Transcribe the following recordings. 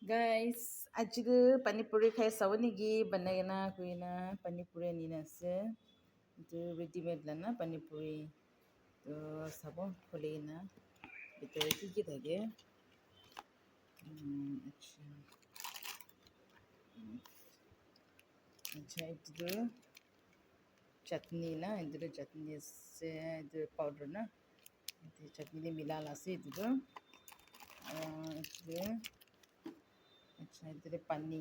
Guys, ajidu panipuri khai sawanigi banayana kuina panipuri nina se. Itu ready made lana panipuri. To sabo khulena. Bitor ki thake. Acha. Acha itu chutney na, itu chutney se itu powder na. Itu chutney mila la se itu. Itu acha itu pani.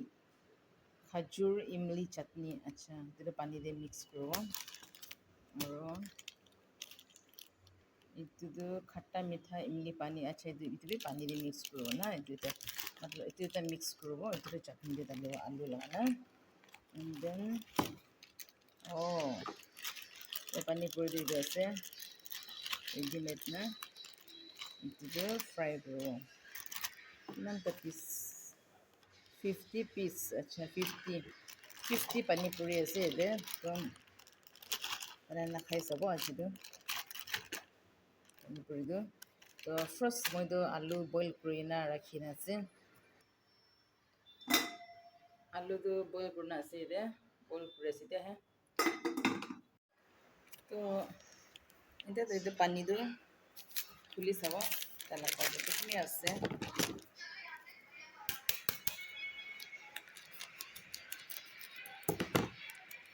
Khajur imli chutney acha itu pani de mix karo. Aro itu khatta mitha imli pani acha itu bhi pani de mix karo na itu matlab itu mix karo itu chutney de dalo alu lagana and then ये pani puri de ase ready made na itu fry karo nanta piece 50 piece acha 50 pani puri ase de to banana khai sabo ajidu pani puri do to first moi do alu boil kurina rakhina ase alu do boil kurna ase de boil kuri ase de to itu pani do khuli sabo tala powder kitni ase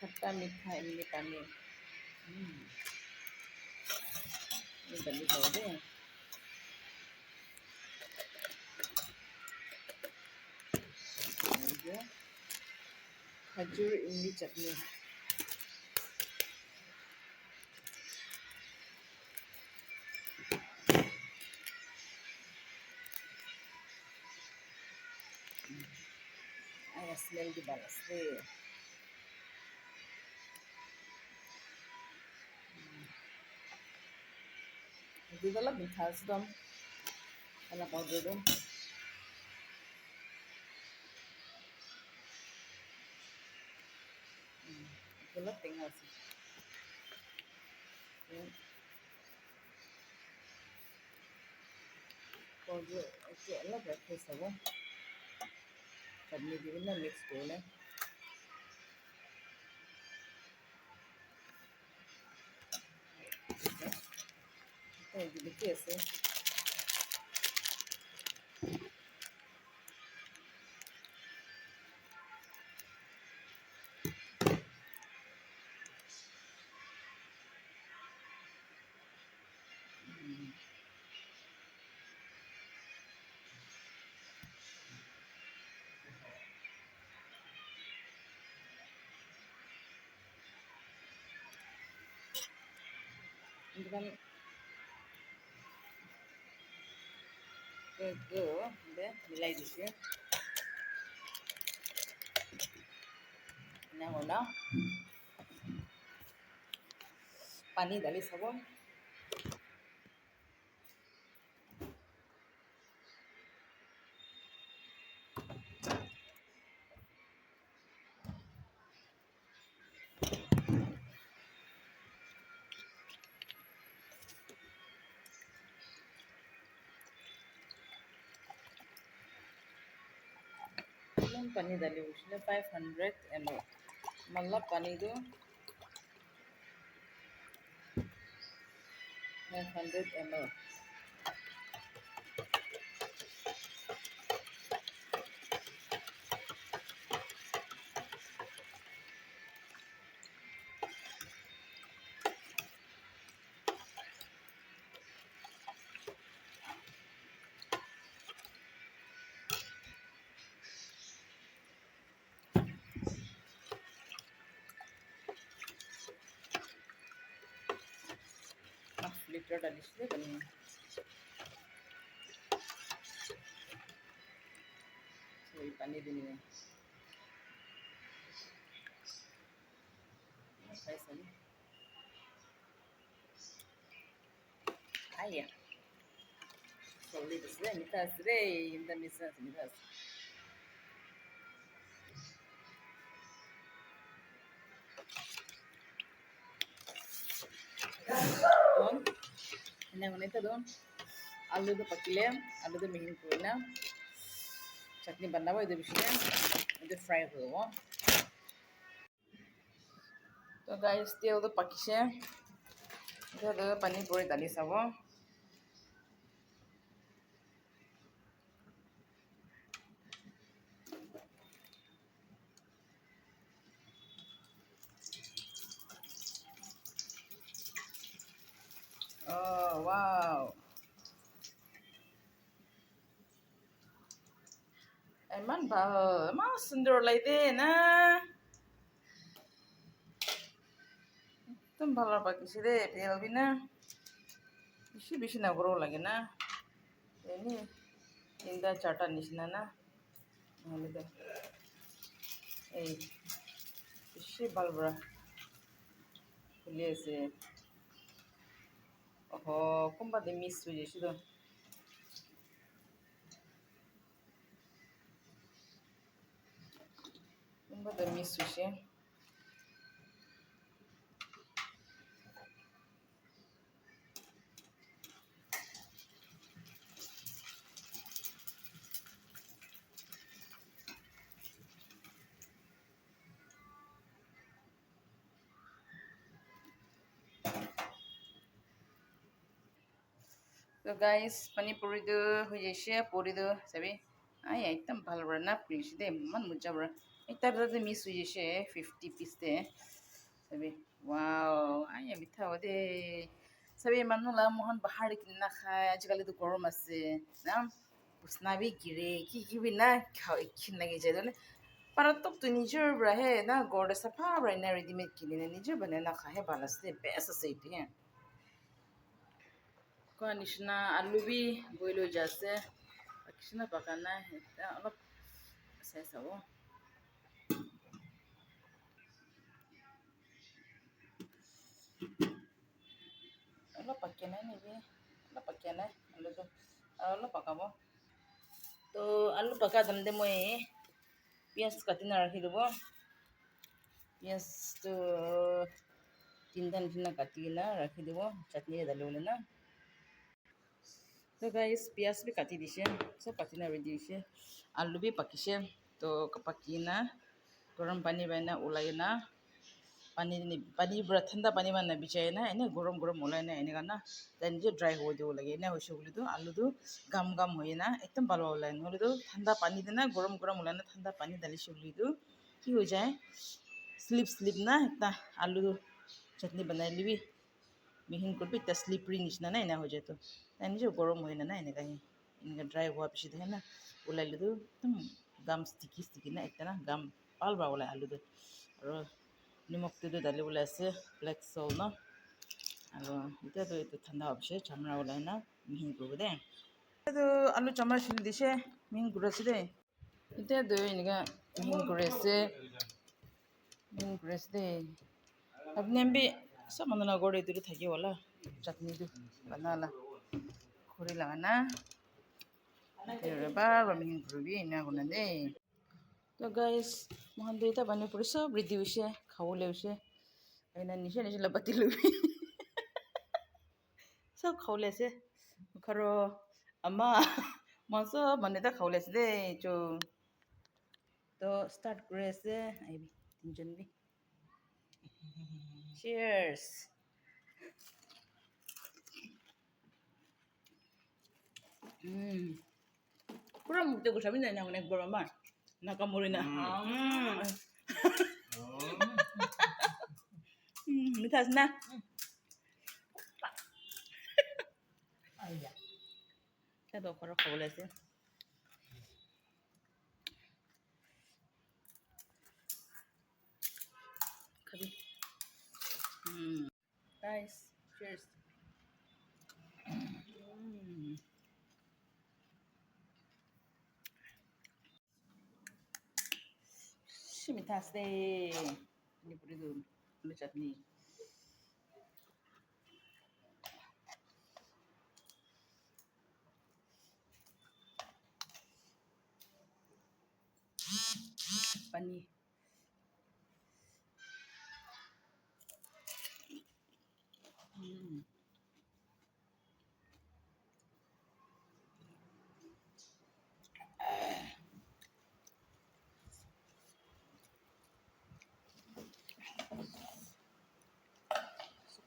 खट्टा मीठा इमली पानी ये डाली powder ये खजूर इमली चटनी आया smell di balas de itu dalam मीठा sedam ala powder do itu lah tengah sih powder itu ala berapa sabo chutney di na mix kore itu dikit ase itu kan itu deh nilai di sini nah mana pani dali sabo pani dali usle 500 ml malla pani do 500 ml half liter dali sile bani so ये pani dini hai ऐसा नहीं आया solid sile mitas re inda misas mitas don ini mana itu don alu do pakile alu do mihin kurina chutney banabo idu bishine idu fry koribo. So guys, still the pakishe. Idu pani puri dali sabo. Oh wow. Eman bahal, emang sundur lagi na. Tum bhala pakishe de, pel bina. Bishi na gro lagi na. Ini inda chata nishna na. Nalida. Ei, bishi balbra. Kulese. Oh, kumba de miss hoje shido. Kumba de miss hoje. So guys, pani puri do hoje she puri do sabi. Ay item balbra na puri de man mujabra. Ita de miss hoje she 50 piece de. Sabi. Wow, ay bitha ode. Sabi manu la mohan bahar kinna khay ajkali to gorom ase. Na usna bi gire ki bi na khaw ikhin lagi jadone. Para tok tu নিজের brahe na gorde safa bra na ready made kinine নিজের banana khahe balaste best ase iti. Ko nishna alu bi boil ho jase. Kishna pakana eta alop sesa wo. Alop pakena ni bi. Alop pakena alu to. Alop pakabo. To alu paka damde moi पियाज काटिना राखिदिबो पियाज तो तीनटा निचिना काटिना राखिदिबो चटनी डालिबले ना तो guys पियाज भी काटि दिसे सब काटिना रेडी दिसे आलू भी पकिसे तो पकिना गरम पानी बायना उलायना पानी बरा ठंडा पानी माना बिचायना एने गरम गरम उलायना एने गाना देन जे ड्राई हो देबो लगे एने होसे बोले तो आलू तो गम गम होइना एकदम बालो उलायना बोले तो ठंडा पानी देना गरम गरम उलायना ठंडा पानी डालिसे बोले तो কি हो जाए स्लिप ना इतना आलू चटनी बनाई लिबी मिहिन को भी स्लिपरी निचना ना इना हो जाए तो जो गरम हो ना इनका ही इनका ड्राई हुआ पीछे है ना उलाई ले दो एकदम गम स्टिकी ना इतना गम पाल बा उलाई आलू दो और निमक तो डाले बोले ऐसे ब्लैक सॉल्ट ना और इतना तो ठंडा ऑप्शन चमड़ा उलाई ना मिहिन को दे तो आलू चमड़ा छिल दिसे मिहिन को रसी दे इतना तो इनका मिहिन को रसे Ingres de. Abne bi सब मनना गोड़े दूर थके वाला चटनी दू बनाला खोरी लगाना तेरे बार बमिंग ग्रुबी ना गुना दे तो गाइस मोहन देता बने पूरे सब रिदी उसे खाओले उसे ऐना निशे निशे लपति लुबी सब खाओले से करो अम्मा मौसो बने ता खाओले से दे जो तो स्टार्ट करे से आई भी तीन भी cheers Kurang mukti ko sabi na nang nagbarama. Nakamuri na. Mitas na. Saya do karo kawala siya. Kabi. Guys, cheers. Mitas deh. Ini puri dulu. Lu chutney. Pani.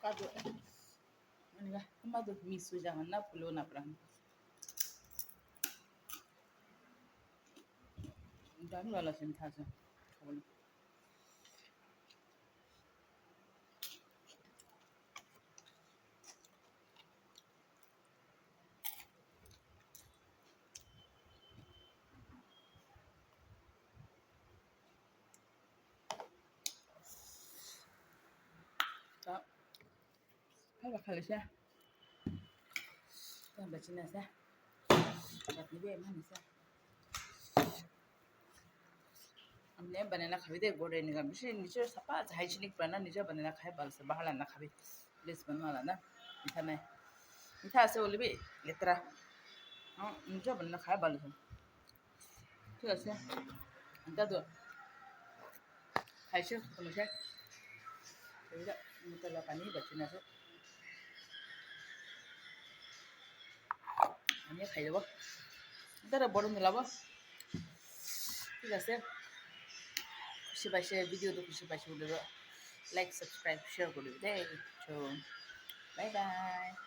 아까도 우리가 한마도 미수장은 나 불러나 브랑 다음 걸로 좀 타죠. 자, 팔바 칼리샤. 자, 마치나사. 자, 비베 마니사. हमने बनाना खाबी दे गोरे निगा बिसे निचर सपा हाइजीनिक बना निचर बनाना खाए बालसे बाहर ना खाबी प्लीज बनवा ना मिठा में मिठा से ओले भी लेतरा हां निचर बनाना खाए बालसे ठीक है अंता तो खाइसे तुमसे 그러니까 무탈라 पानी बचना से 아니야 खाइबो तर बडो मिलाबो ठीक है खुशी पाइसे भिडियो तो खुशी पाइसे बोलेर लाइक सब्सक्राइब शेयर गरिदिनु है बाई बाई